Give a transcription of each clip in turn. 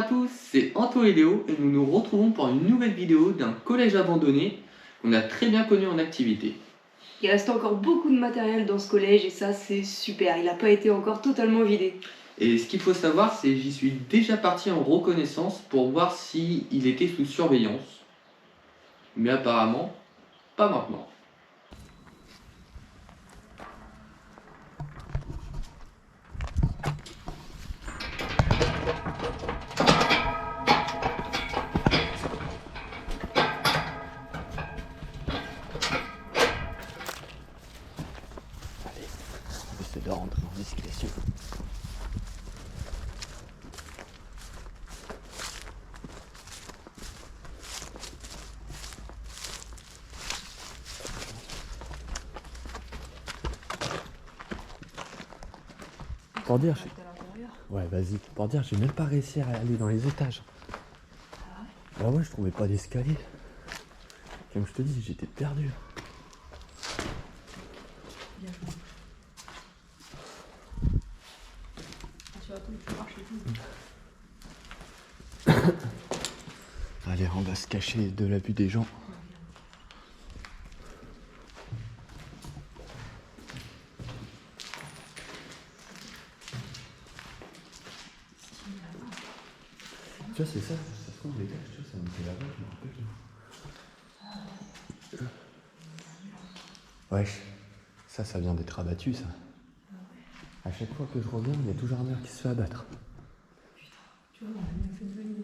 tous, c'est Anto et Léo et nous nous retrouvons pour une nouvelle vidéo d'un collège abandonné qu'on a très bien connu en activité. Il reste encore beaucoup de matériel dans ce collège et ça c'est super, il n'a pas été encore totalement vidé. Et ce qu'il faut savoir, c'est que j'y suis déjà parti en reconnaissance pour voir s'il était sous surveillance. Mais apparemment, pas maintenant. Allez, on va essayer de rentrer en discrétion. Pour dire, ouais, vas-y. Pour dire, j'ai même pas réussi à aller dans les étages. Ah ouais, je trouvais pas d'escalier. Comme je te dis, j'étais perdu. Allez, on va se cacher de la vue des gens. Tu vois, c'est ça se trouve, les gars, tu vois, ça me fait là-bas, je me rappelle. Wesh, ça vient d'être abattu, ça. À chaque fois que je reviens, il y a toujours un mur qui se fait abattre. Tu vois, on a bien fait de venir.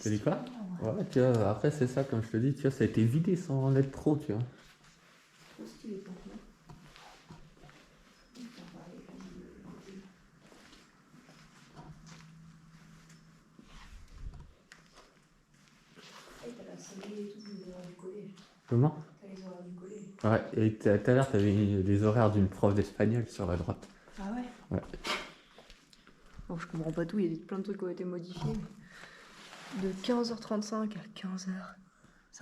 Tu dis quoi? Ouais, tu vois, après c'est ça, comme je te dis, tu vois, ça a été vidé sans en être trop, tu vois. Comment? T'as les horaires du collège. Ouais, et tout à l'heure, t'avais les horaires d'une prof d'espagnol sur la droite. Ah ouais? Ouais. Bon, je comprends pas tout, il y a plein de trucs qui ont été modifiés. De 15h35 à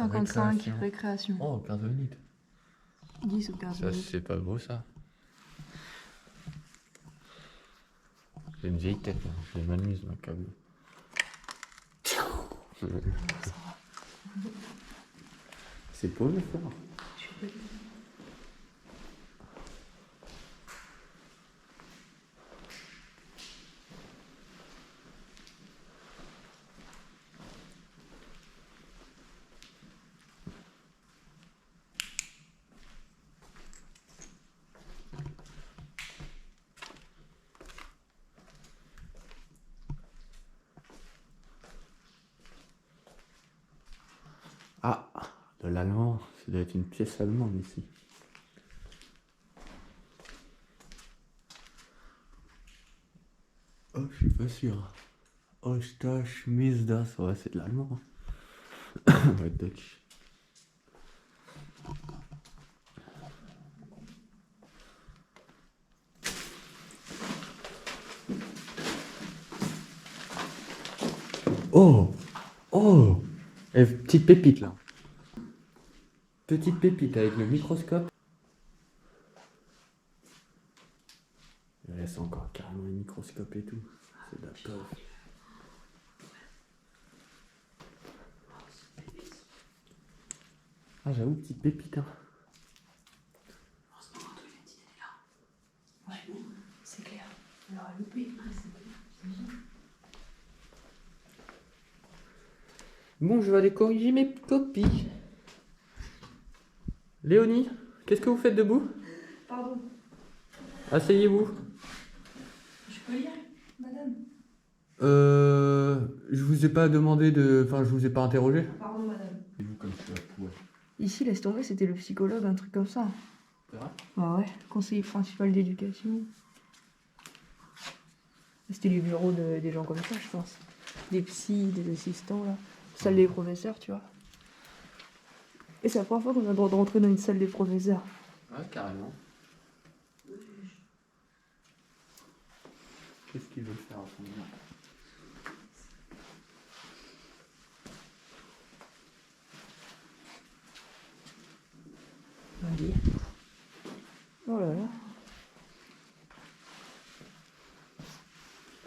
15h55, récréation. Oh, 15 minutes. 10 ou 15 Ça, minutes. c'est pas beau, ça. J'ai une vieille tête, hein. Je m'amuse, ma câble. C'est beau, le fort. Ah, de l'allemand. Ça doit être une pièce allemande ici. Oh, je suis pas sûr. Ostache, Misdas. Ouais, c'est de l'allemand. Ouais, Dutch. Oh! Oh! Et petite pépite là. Petite pépite avec le microscope. Il reste encore carrément un microscope et tout. C'est de la peur. Ah, j'avoue, petite pépite, hein. Ouais, c'est clair. On l'aura loupé. Bon, je vais aller corriger mes copies. Léonie, qu'est-ce que vous faites debout? Pardon, Asseyez-vous. je peux lire, madame? Je vous ai pas demandé de... Enfin, je vous ai pas interrogé. Pardon, madame. Comme je suis à poil. Ici, laisse tomber, c'était le psychologue, un truc comme ça. C'est vrai? Bah ouais, conseiller principal d'éducation. C'était les bureaux des gens comme ça, je pense. Des psys, des assistants, là. Salle des professeurs, tu vois. Et c'est la première fois qu'on a le droit de rentrer dans une salle des professeurs. Ouais, carrément. Qu'est-ce qu'il veut faire à son moment? Allez. Oh là là.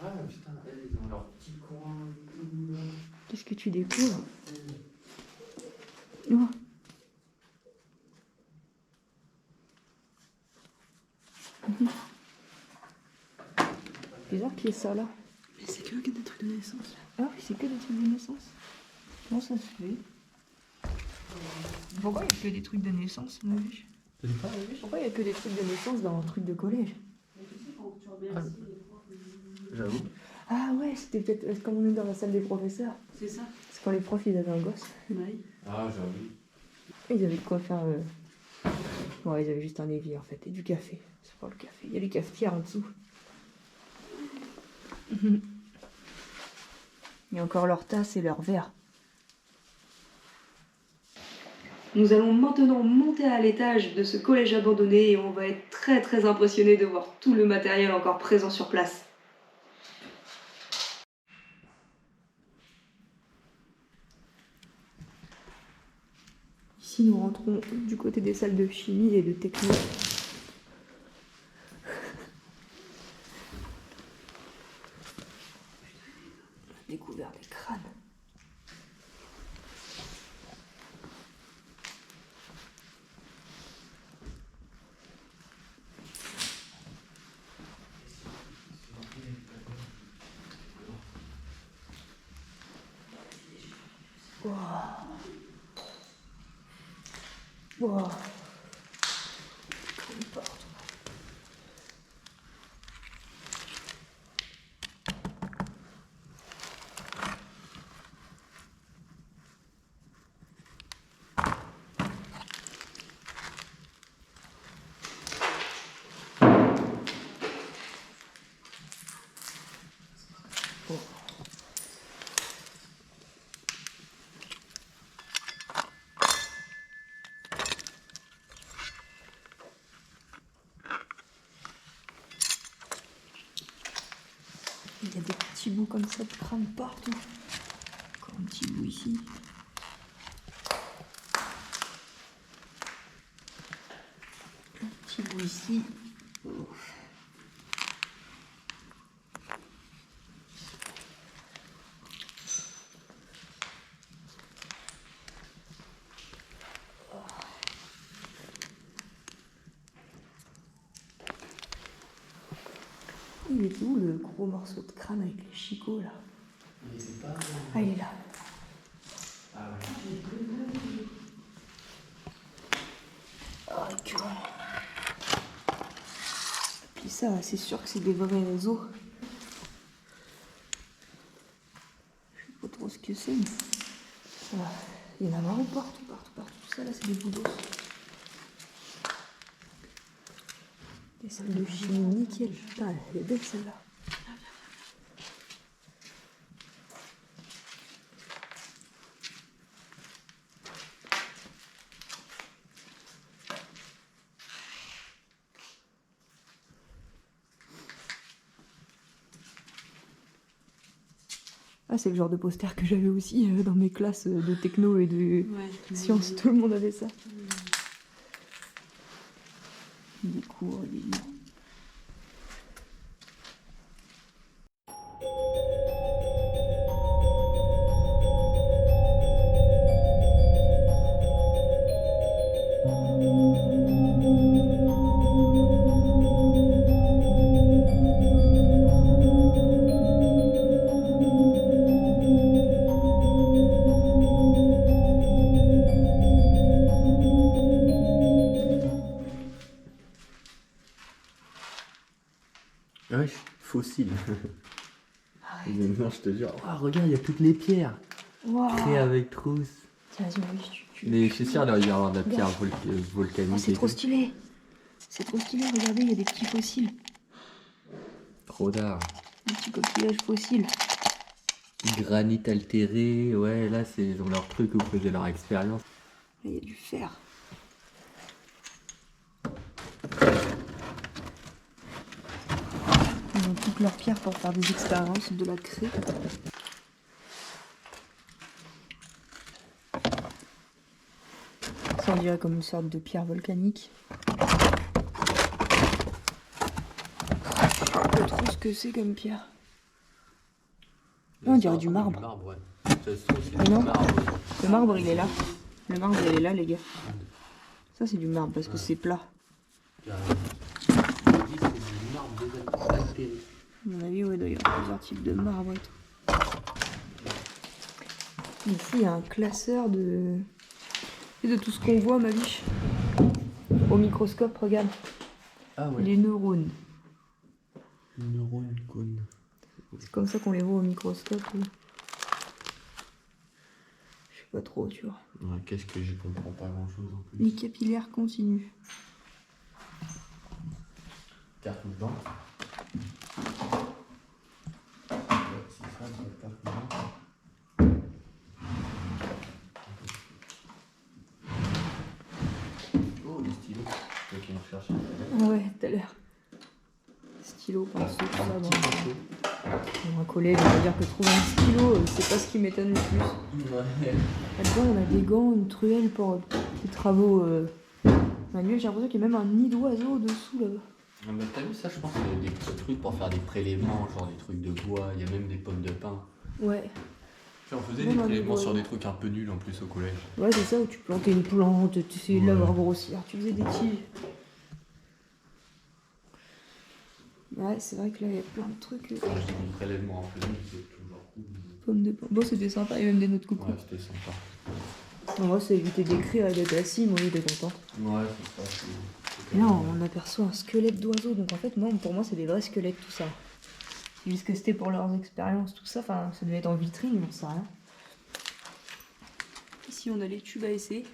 Ah putain, elles ont leur petit coin. Qu'est-ce que tu découvres? Oh. Bizarre qu'il y ait ça là. Mais c'est que des trucs de naissance. Ah oui, c'est que des trucs de naissance. Comment ça se fait? Pourquoi il n'y a que des trucs de naissance, mon vieux? Pourquoi il n'y a que des trucs de naissance dans un truc de collège? Mais tu sais, quand tu remercies les profs. J'avoue. Ah ouais, c'était peut-être comme on est dans la salle des professeurs. C'est ça. C'est quand les profs ils avaient un gosse. Oui. Ah, j'avoue. Ils avaient de quoi faire. Bon, ils avaient juste un évier en fait, et du café. C'est pas le café. Il y a les cafetières en dessous. Il y a encore leur tasse et leur verre. Nous allons maintenant monter à l'étage de ce collège abandonné et on va être très très impressionnés de voir tout le matériel encore présent sur place. Ici, nous rentrons du côté des salles de chimie et de techno. On a découvert des crânes. Wow. Wow. Comme partout. Il y a des petits bouts comme ça de crâne partout. Encore un petit bout ici. Un petit bout ici. Ouf. Il est où le gros morceau de crâne avec les chicots là? Ah, il est là. Ah, que... Puis ça, c'est sûr que c'est des vrais os. Je sais pas trop ce que c'est, mais... Ah, il y en a vraiment partout. Ça là, c'est des bouts d'os. Des salles de chimie nickel. Putain, elle est belle celle-là. Ah, c'est le genre de poster que j'avais aussi dans mes classes de techno et de sciences. Tout le monde avait ça. Des cours, des livres. Ouais, fossile. Non, je te jure. Oh, regarde, il y a toutes les pierres. Waouh. Créées avec trousse. Tiens, vas-y, Maurice, tu... Mais je suis sûr, il doit y avoir de la pierre volcanique. Oh, c'est et trop tout. stylé. C'est trop stylé, regardez, il y a des petits fossiles. Trop d'art. Des petits coquillages fossiles. Granit altéré, ouais, là, c'est genre leur truc où ils faisaient leur expérience. Là, il y a du fer. Ils ont toutes leurs pierres pour faire des expériences, de la craie. Ça, on dirait comme une sorte de pierre volcanique. que c'est comme pierre. On dirait du marbre. Ouais. Ça se trouve, c'est Ah du non. marbre. Le marbre, il est là. Le marbre, il est là, les gars. Ça, c'est du marbre parce que c'est plat. Carrément. Je dis, c'est du marbre déjà altéré. À mon avis, ouais, il doit y avoir plusieurs types de marbre et tout. Ici, il y a un classeur de tout ce qu'on voit, ma biche. Au microscope, regarde. Ah ouais. Les neurones. Neurone cône. C'est comme ça qu'on les voit au microscope. Je sais pas trop, tu vois. Ouais, qu'est-ce que je comprends pas grand chose en plus. Les capillaires continus. Carte blanche. Ouais, c'est ça, c'est la carte blanche. Oh, les stylos. Ok, on cherche. Ah ouais, tout à l'heure. Stylo, pinceau, tout ça. Dans un collège, on va dire que trouver un stylo, c'est pas ce qui m'étonne le plus. Ouais. Là-dedans, on a des gants, une truelle pour des travaux manuels. J'ai l'impression qu'il y a même un nid d'oiseau dessous là-bas. Ah bah, t'as vu ça, je pense qu'il y a des petits trucs pour faire des prélèvements, genre des trucs de bois, il y a même des pommes de pin. Ouais. Puis on faisait Même des un prélèvements bois. sur des trucs un peu nuls en plus au collège. Ouais, c'est ça, où tu plantais une plante, tu essayais de la Ouais. voir grossir, tu faisais des tiges. Ouais, c'est vrai que là, il y a plein de trucs. Quand je dis des prélèvements un peu nuls, c'est toujours cool. Pommes de pain. Bon, c'était sympa, il y a même des noix de coco. Ouais, c'était sympa. En vrai, ça évitait d'écrire et d'être assis, moi, j'étais content. Ouais, c'est ça. Et là, on aperçoit un squelette d'oiseau, donc en fait, moi, pour moi, c'est des vrais squelettes, tout ça. C'est juste que c'était pour leurs expériences, tout ça, enfin, ça devait être en vitrine, j'en sais rien. Ici, on a les tubes à essai.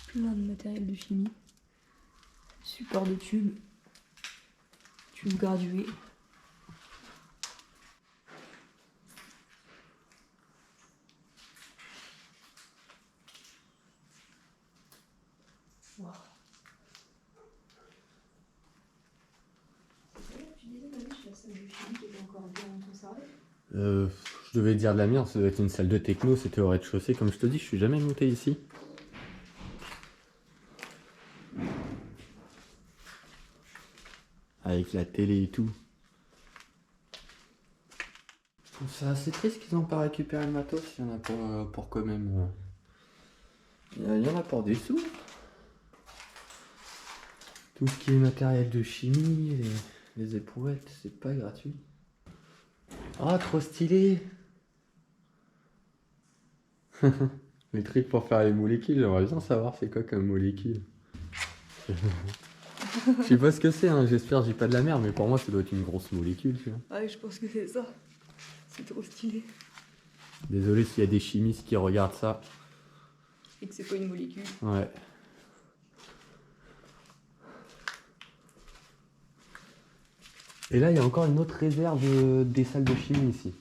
Plein de matériel de chimie. Support de tubes. Tubes gradués. Wow. Tu disais, la salle de chimie qui était encore bien conservée. Je devais dire de la merde, ça doit être une salle de techno, c'était au rez-de-chaussée. Comme je te dis, je suis jamais monté ici. Avec la télé et tout. Je trouve ça assez triste qu'ils n'ont pas récupéré le matos, il y en a pour quand même... Il y en a pour des sous. Tout ce qui est matériel de chimie, les éprouvettes, c'est pas gratuit. Ah, trop stylé! Les trucs pour faire les molécules, j'aimerais bien savoir c'est quoi comme molécule. Je sais pas ce que c'est, hein. J'espère que j'ai pas de la merde, mais pour moi ça doit être une grosse molécule, tu vois. Ouais, je pense que c'est ça. C'est trop stylé. Désolé s'il y a des chimistes qui regardent ça. Et que c'est pas une molécule. Ouais. Et là, il y a encore une autre réserve des salles de chimie ici.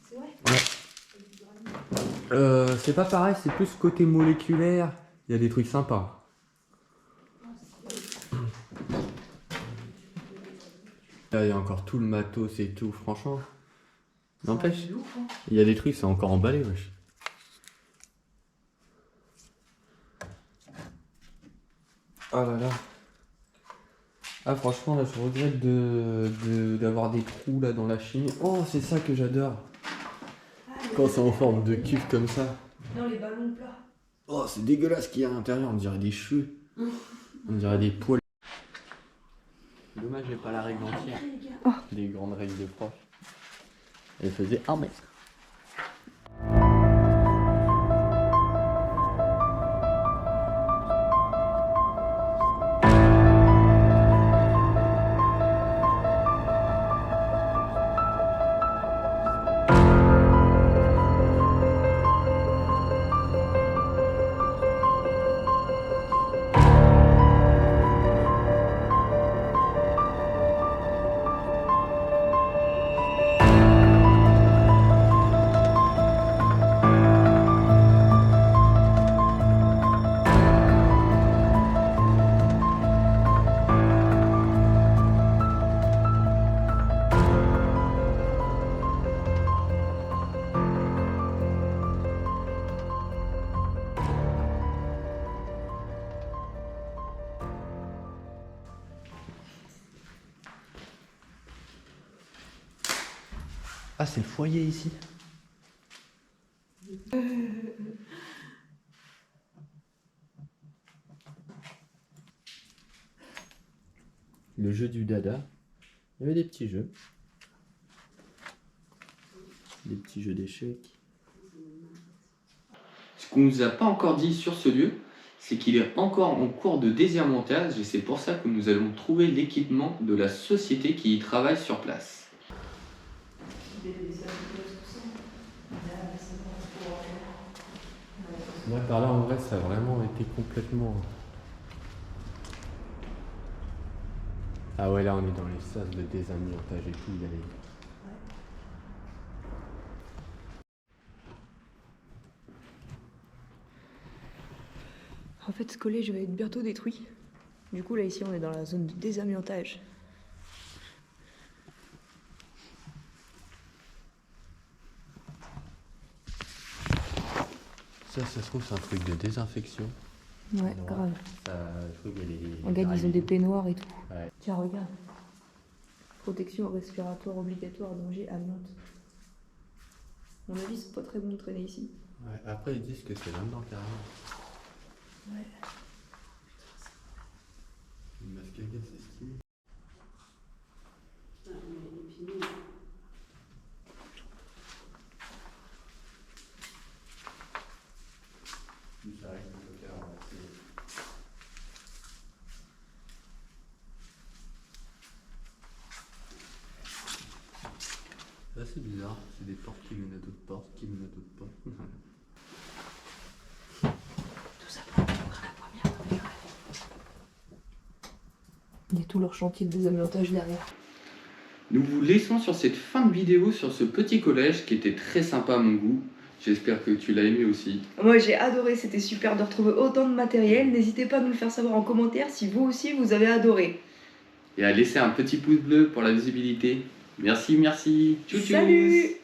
C'est vrai? Ouais. C'est pas pareil, c'est plus côté moléculaire. Il y a des trucs sympas. Là, il y a encore tout le matos et tout, franchement. N'empêche, il y a des trucs, c'est encore emballé, wesh. Oh là là. Ah franchement là je regrette d'avoir des trous là dans la chimie. Oh c'est ça que j'adore. Quand c'est en forme de cube comme ça. Non, les ballons plats. Oh c'est dégueulasse ce qu'il y a à l'intérieur, on dirait des cheveux. On dirait des poils. Dommage j'ai pas la règle entière. Les grandes règles de prof. Elle faisait 1 mètre. Ah, c'est le foyer ici. Le jeu du dada. Il y avait des petits jeux. Des petits jeux d'échecs. Ce qu'on nous a pas encore dit sur ce lieu, c'est qu'il est encore en cours de désamiantage et c'est pour ça que nous allons trouver l'équipement de la société qui y travaille sur place. Là, par là, en vrai, ça a vraiment été complètement... Ah ouais, là, on est dans les sas de désamiantage et tout. Il y a les... En fait, ce collège va être bientôt détruit. Du coup, là, ici, on est dans la zone de désamiantage. Ça se trouve, c'est un truc de désinfection. Ouais, Non. grave. Ça, le truc, les Regarde, ils ont des peignoirs et tout. Ouais. Tiens, regarde. Protection respiratoire obligatoire, danger, amiante. À mon avis, c'est pas très bon de traîner ici. Ouais, après, ils disent que c'est là-dedans, carrément. Ouais. Une masque à gaz, c'est stylé. Ça reste un peu clair, là, c'est bizarre, c'est des portes qui mènent à d'autres portes, qui mènent à d'autres portes. Tout ça pour ouvrir la première. Il y a tout leur chantier de désamiantage derrière. Nous vous laissons sur cette fin de vidéo sur ce petit collège qui était très sympa à mon goût. J'espère que tu l'as aimé aussi. Moi j'ai adoré, c'était super de retrouver autant de matériel. N'hésitez pas à nous le faire savoir en commentaire si vous aussi vous avez adoré. Et à laisser un petit pouce bleu pour la visibilité. Merci, merci. Tchou tchou. Salut!